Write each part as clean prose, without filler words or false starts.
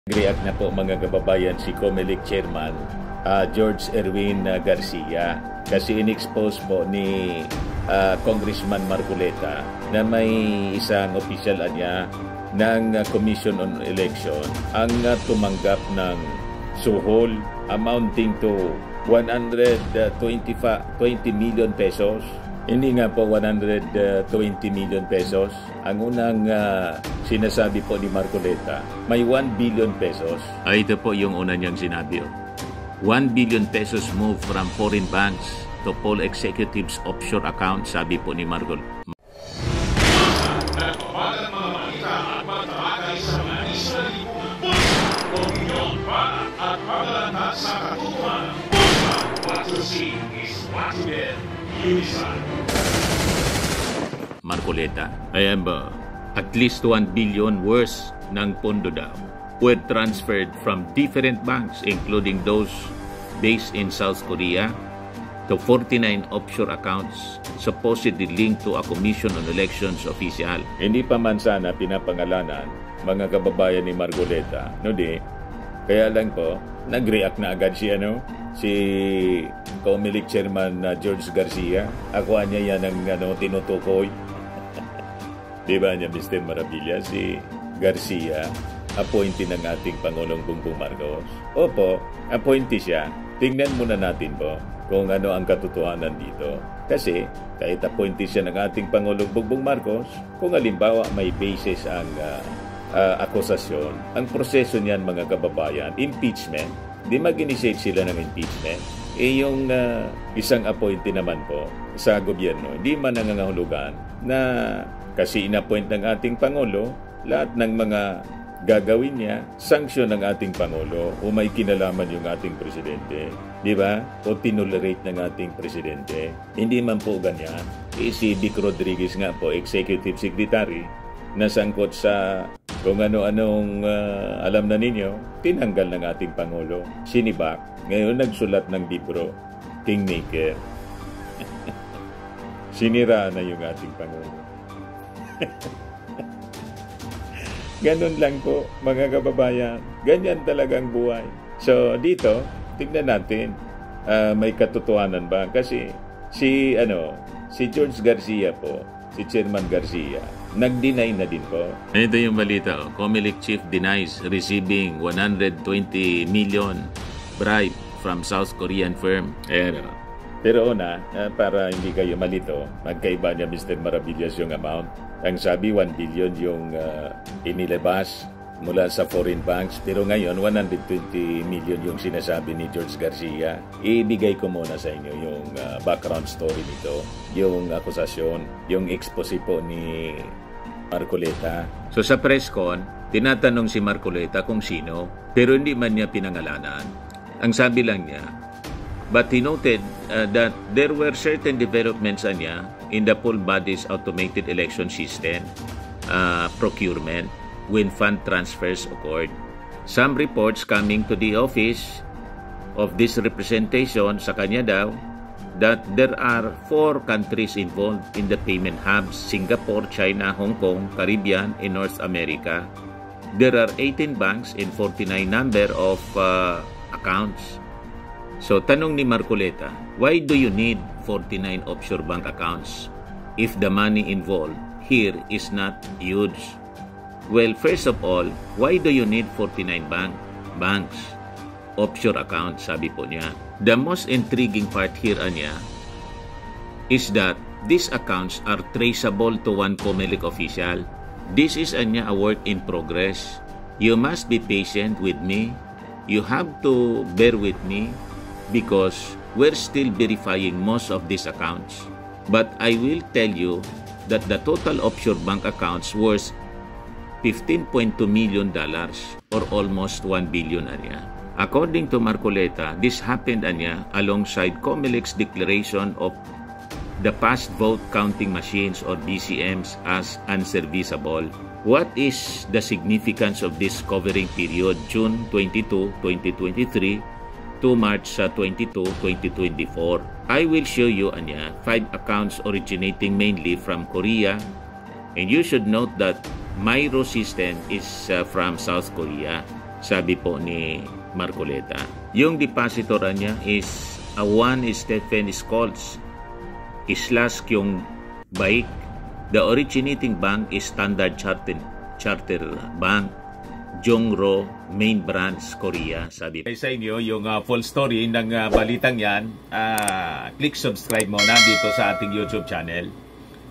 React na po mga kababayan si COMELEC Chairman George Erwin Garcia kasi in-expose po ni Congressman Marcoleta na may isang opisyal niya ng Commission on Election ang tumanggap ng suhol amounting to 120 million pesos. Hindi nga po 120 million pesos. Ang unang sinasabi po ni Marcoleta, may 1 billion pesos. Ito po yung una niyang sinabi. 1 billion pesos move from foreign banks to poll executives offshore accounts, sabi po ni Marcoleta. Marcoleta, ayan ba, at least 1 billion worth ng pondo daw were transferred from different banks including those based in South Korea to 49 offshore accounts supposedly linked to a Commission on Elections official. Hindi pa man sana pinapangalanan mga kababayan ni Marcoleta, no di? Kaya lang po, nag-react na agad si COMELEC Chairman George Garcia. Ako niya yan ang tinutukoy. Diba niya, Mr. Maravilla, si Garcia, appointee ng ating Pangulong Bongbong Marcos. Opo, appointee siya. Tingnan muna natin po kung ano ang katotohanan dito. Kasi kahit appointee siya ng ating Pangulong Bongbong Marcos, kung halimbawa may basis ang akusasyon, ang proseso niyan mga kababayan, impeachment, di mag-initiate sila ng impeachment. Yung isang appointee naman po sa gobyerno, hindi man nangangahulugan na kasi inappoint ng ating Pangulo, lahat ng mga gagawin niya, sanksyon ng ating Pangulo o may kinalaman yung ating Presidente. Di ba? O tinolerate ng ating Presidente. Hindi man po ganyan. Si Vic Rodriguez nga po, Executive Secretary, nasangkot sa kung ano-anong alam na ninyo, tinanggal ng ating Pangulo. Sinibak. Ngayon nagsulat ng libro, Kingmaker. Sinira na yung ating Pangulo. Ganon lang po mga kababayan. Ganyan talagang buhay. So dito, tignan natin may katotohanan ba? Kasi si George Garcia po, si Chairman Garcia, nag-deny na din po. Ito yung balita. COMELEC chief denies receiving 120 million bribe from South Korean firm. Ayan. Pero una, para hindi kayo malito, magkaiba niya Mr. Maravillas yung amount. Ang sabi 1 billion yung inilabas mula sa foreign banks. Pero ngayon, 120 million yung sinasabi ni George Garcia. Ibigay ko muna sa inyo yung background story nito, yung akusasyon, yung expose po ni Marcoleta. So sa press con, tinatanong si Marcoleta kung sino, pero hindi man niya pinangalanan. Ang sabi lang niya, but he noted that there were certain developments in the full body's automated election system procurement when fund transfers occurred. Some reports coming to the office of this representation sa kanya daw that there are 4 countries involved in the payment hubs: Singapore, China, Hong Kong, Caribbean, and North America. There are 18 banks and 49 number of accounts. So, tanong ni Marcoleta, why do you need 49 offshore bank accounts if the money involved here is not huge? Well, first of all, why do you need 49 banks offshore accounts, sabi po niya. The most intriguing part here niya is that these accounts are traceable to one COMELEC official. This is a work in progress. You must be patient with me. You have to bear with me, because we're still verifying most of these accounts. But I will tell you that the total offshore bank accounts worth $15.2 million or almost 1 billion anya. According to Marcoleta, this happened anya alongside COMELEC's declaration of the past vote counting machines or BCMs as unserviceable. What is the significance of this covering period June 22, 2023 to March 22, 2024. I will show you 5 accounts originating mainly from Korea, and you should note that Myro system is from South Korea. sabi po ni Marcoleta. Yung depositor niya is Juan Stephen Scholz Islas Kyong Baik. The originating bank is Standard Charter Bank, Jongro Main Branch, Korea, sabi. Sa inyo yung full story ng balitang yan, click subscribe muna dito sa ating YouTube channel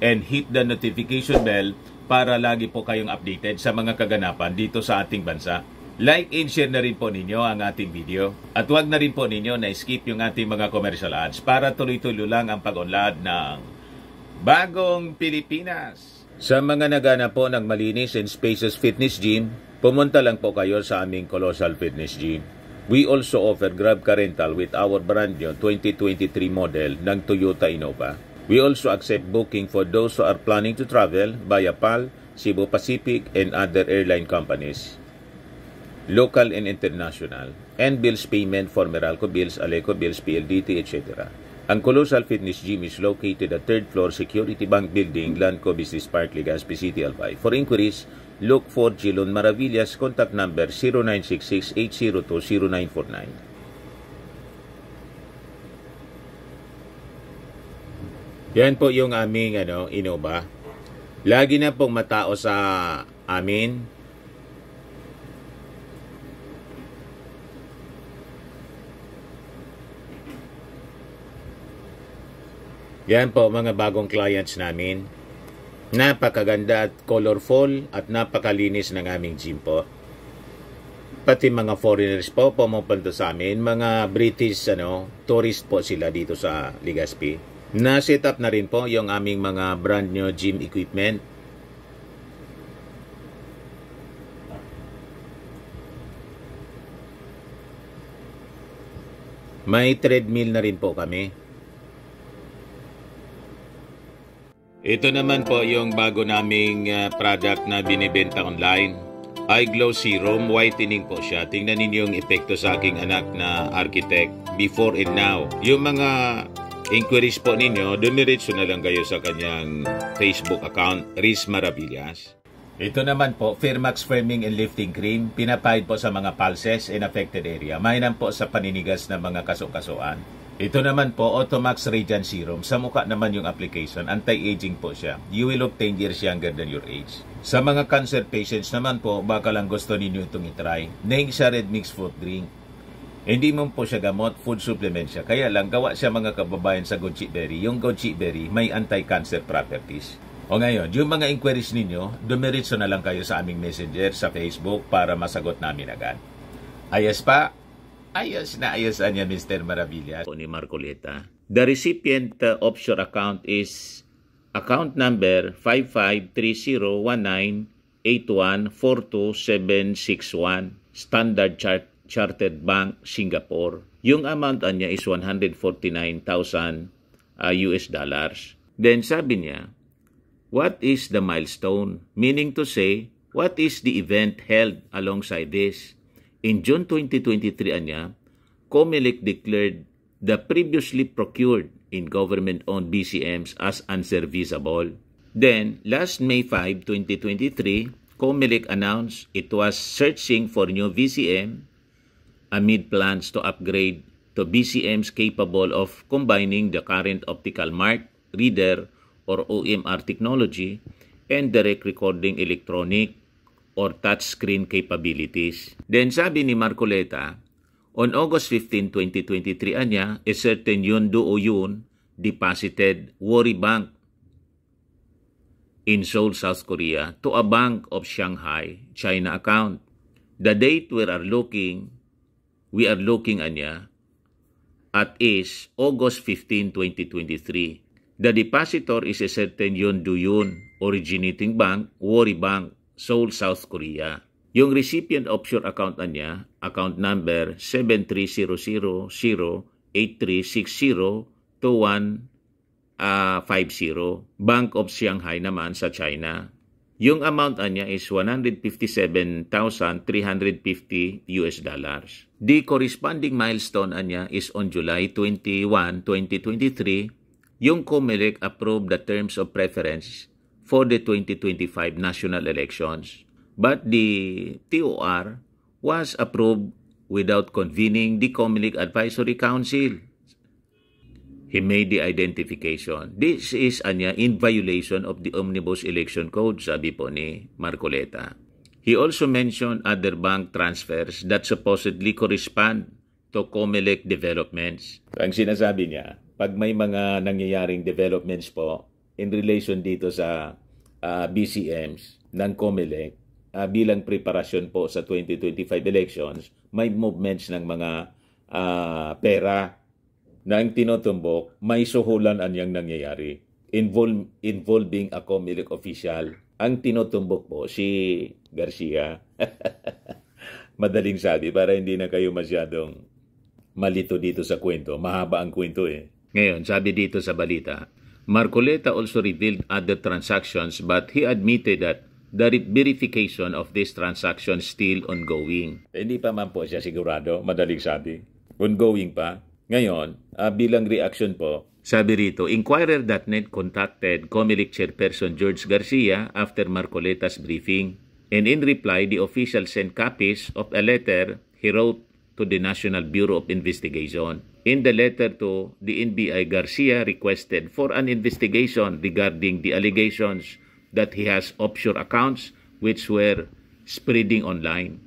and hit the notification bell para lagi po kayong updated sa mga kaganapan dito sa ating bansa. Like and share na rin po ninyo ang ating video at huwag na rin po ninyo na skip yung ating mga commercial ads para tuloy-tuloy lang ang pag-unlad ng Bagong Pilipinas. Sa mga nagana po ng malinis and spacious fitness gym, pumunta lang po kayo sa aming Colossal Fitness Gym. We also offer Grab Car Rental with our brand new 2023 model ng Toyota Innova. We also accept booking for those who are planning to travel via PAL, Cebu Pacific, and other airline companies, local and international, and bills payment for Meralco Bills, Aleco Bills, PLDT, etc. Ang Colossal Fitness Gym is located at 3rd floor Security Bank Building, Lanco Business Park, Legazpi City, Albay. For inquiries, look for Jilon Maravillas. Contact number 0966-802-0949. Yan po yung aming Innova. Lagi na pong matao sa amin. Yan po mga bagong clients namin. Napakaganda at colorful at napakalinis ng aming gym po. Pati mga foreigners po pumupunta sa amin, mga British tourist po sila dito sa Legazpi. Na-set up na rin po yung aming mga brand new gym equipment. May treadmill na rin po kami. Ito naman po yung bago naming product na binibenta online. iGlow Serum, whitening po siya. Tingnan ninyo yung epekto sa aking anak na architect before and now. Yung mga inquiries po ninyo, dumiretso na lang kayo sa kanyang Facebook account, Riz Maravillas. Ito naman po, Firmax Firming and Lifting Cream, pinapahid po sa mga pulses in affected area. Mainam po sa paninigas ng mga kaso-kasuan. Ito naman po, Automax Radiant Serum. Sa mukha naman yung application, anti-aging po siya. You will look 10 years younger than your age. Sa mga cancer patients naman po, baka lang gusto ninyo itong itry. Naing siya red mixed fruit drink. Hindi mo po siya gamot, food supplement siya. Kaya lang, gawa siya mga kababayan sa goji berry. Yung goji berry may anti-cancer properties. O ngayon, yung mga inquiries ninyo, dumiretso na lang kayo sa aming messenger sa Facebook para masagot namin agad. Ayos pa? Ayos na ayos niya, Mr. Maravillas. Ni Marcoleta. The recipient of your account is account number 553019814271, Standard Chartered Bank, Singapore. Yung amount niya is $149,000 US dollars. Then sabi niya, what is the milestone? Meaning to say, what is the event held alongside this? In June 2023 anya, COMELEC declared the previously procured in government-owned BCMs as unserviceable. Then, last May 5, 2023, COMELEC announced it was searching for new VCM amid plans to upgrade to BCMs capable of combining the current optical mark reader or OMR technology and direct recording electronic or touchscreen capabilities. Then sabi ni Marcoleta, on August 15, 2023 anya, a certain Yoon Do-Yoon deposited Wori Bank in Seoul, South Korea to a Bank of Shanghai, China account. The date we are looking anya at is August 15, 2023. The depositor is a certain Yoon Do-Yoon, originating bank, Wori Bank, Seoul, South Korea. Yung recipient of your account niya, account number 730083602150, Bank of Shanghai naman sa China. Yung amount niya is $157,350 US dollars. The corresponding milestone niya is on July 21, 2023, yung COMELEC approved the terms of preference for the 2025 national elections. But the TOR was approved without convening the COMELEC Advisory Council. He made the identification. This is in violation of the Omnibus Election Code, sabi po ni Marcoleta. He also mentioned other bank transfers that supposedly correspond to COMELEC developments. Ang sinasabi niya, pag may mga nangyayaring developments po in relation dito sa BCMs ng COMELEC, bilang preparasyon po sa 2025 elections, may movements ng mga pera na ang tinutumbok, may suhulan anyang nangyayari involving a COMELEC official. Ang tinutumbok po si Garcia. Madaling sabi para hindi na kayo masyadong malito dito sa kwento. Mahaba ang kwento eh. Ngayon, sabi dito sa balita, Marcoleta also revealed other transactions but he admitted that the verification of this transaction still ongoing. Hindi pa man po siya sigurado, madaling sabi. Ongoing pa. Ngayon, bilang reaction po, sabi rito, Inquirer.net contacted COMELEC Chairperson George Garcia after Marcoleta's briefing. And in reply, the official sent copies of a letter he wrote to the National Bureau of Investigation. In the letter to the NBI, Garcia requested for an investigation regarding the allegations that he has offshore accounts which were spreading online.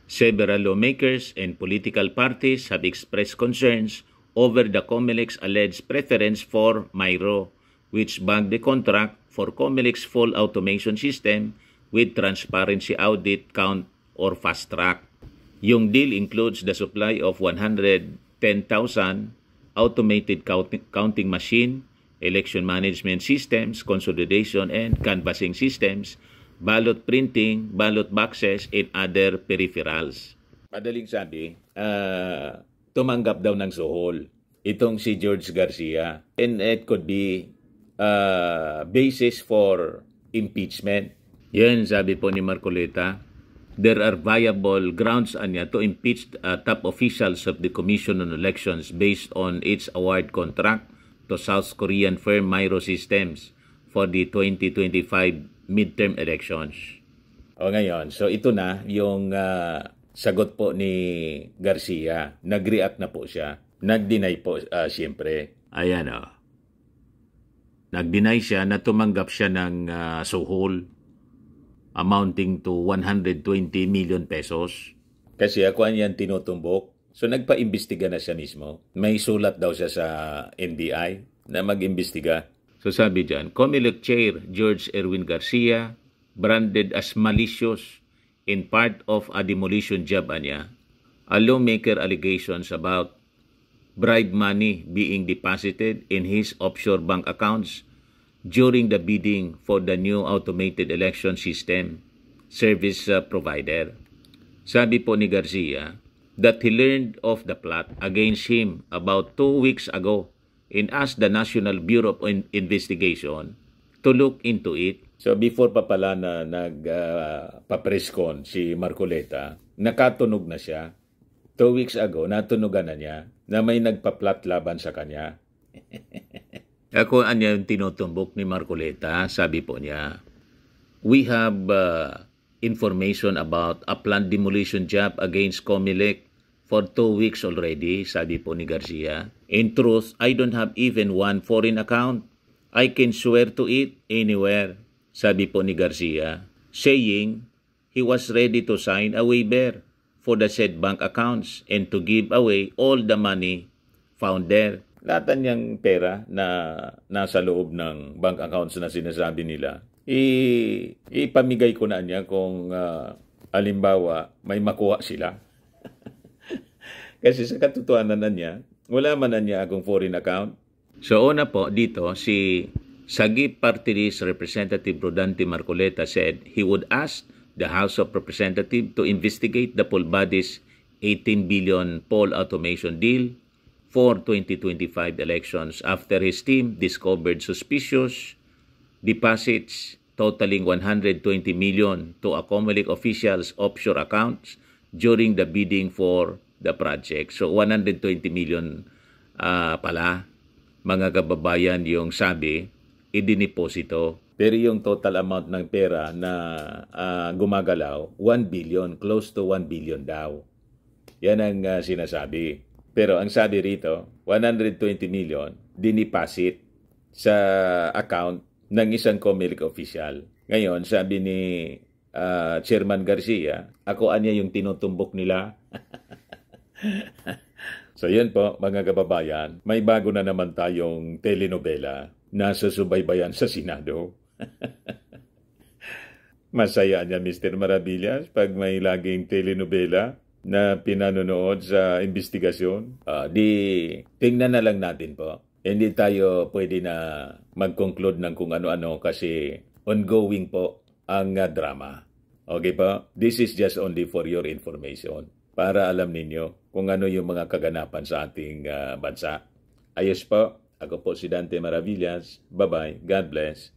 Several lawmakers and political parties have expressed concerns over the COMELEC's alleged preference for Myro, which bagged the contract for COMELEC's full automation system with transparency audit count or fast track. Yung deal includes the supply of 110,000 automated counting machine, election management systems, consolidation and canvassing systems, ballot printing, ballot boxes, and other peripherals. Madaling sabi, tumanggap daw ng suhol itong si George Garcia. And it could be basis for impeachment. Yan, sabi po ni Marcoleta, there are viable grounds to impeach top officials of the Commission on Elections based on its award contract to South Korean firm Myro Systems for the 2025 midterm elections. O ngayon, so ito na yung sagot po ni Garcia. Nag-react na po siya. Nag-deny po siyempre. Ayan o. Nag-deny siya na tumanggap siya ng suhol amounting to 120 million pesos. Kasi ako yan tinutumbok. So nagpa-imbestiga na siya mismo. May sulat daw siya sa NBI na mag-imbestiga. So sabi dyan, COMELEC Chair George Erwin Garcia branded as malicious in part of a demolition job niya, a lawmaker allegations about bribe money being deposited in his offshore bank accounts during the bidding for the new automated election system service provider. Sabi po ni Garcia that he learned of the plot against him about 2 weeks ago and asked the National Bureau of Investigation to look into it. So before pa pala na nag-papreskon si Marcoleta, nakatunog na siya. 2 weeks ago, natunugan na niya na may nagpa-plot laban sa kanya. Ako yung tinutumbok ni Marcoleta, sabi po niya, we have information about a planned demolition job against COMELEC for 2 weeks already, sabi po ni Garcia. In truth, I don't have even one foreign account. I can swear to it anywhere, sabi po ni Garcia, saying he was ready to sign a waiver for the said bank accounts and to give away all the money found there. Lahat niyang pera na nasa loob ng bank accounts na sinasabi nila, ipamigay ko na niya kung alimbawa may makuha sila. Kasi sa katotohanan na niya, wala man na niya akong foreign account. So una po dito, si Sagip Party List Representative Rodante Marcoleta said he would ask the House of Representatives to investigate the full body's 18 billion poll automation deal for 2025 elections after his team discovered suspicious deposits totaling 120 million to a COMELEC officials' offshore accounts during the bidding for the project. So 120 million pala, mga kababayan, yung sabi, idiniposito. Pero yung total amount ng pera na gumagalaw, 1 billion, close to 1 billion daw. Yan ang sinasabi. Pero ang sabi rito, 120 million dinipasit sa account ng isang COMELEC official. Ngayon, sabi ni Chairman Garcia, ako anya yung tinutumbok nila. So yun po, mga kababayan, may bago na naman tayong telenovela na susubaybayan sa Senado. Masaya niya Mr. Maravillas pag may laging telenovela na pinanonood sa investigasyon. Tingnan na lang natin po. Hindi tayo pwede na mag-conclude ng kung ano-ano kasi ongoing po ang drama. Okay po? This is just only for your information para alam ninyo kung ano yung mga kaganapan sa ating bansa. Ayos po. Ako po si Dante Maravillas. Bye-bye. God bless.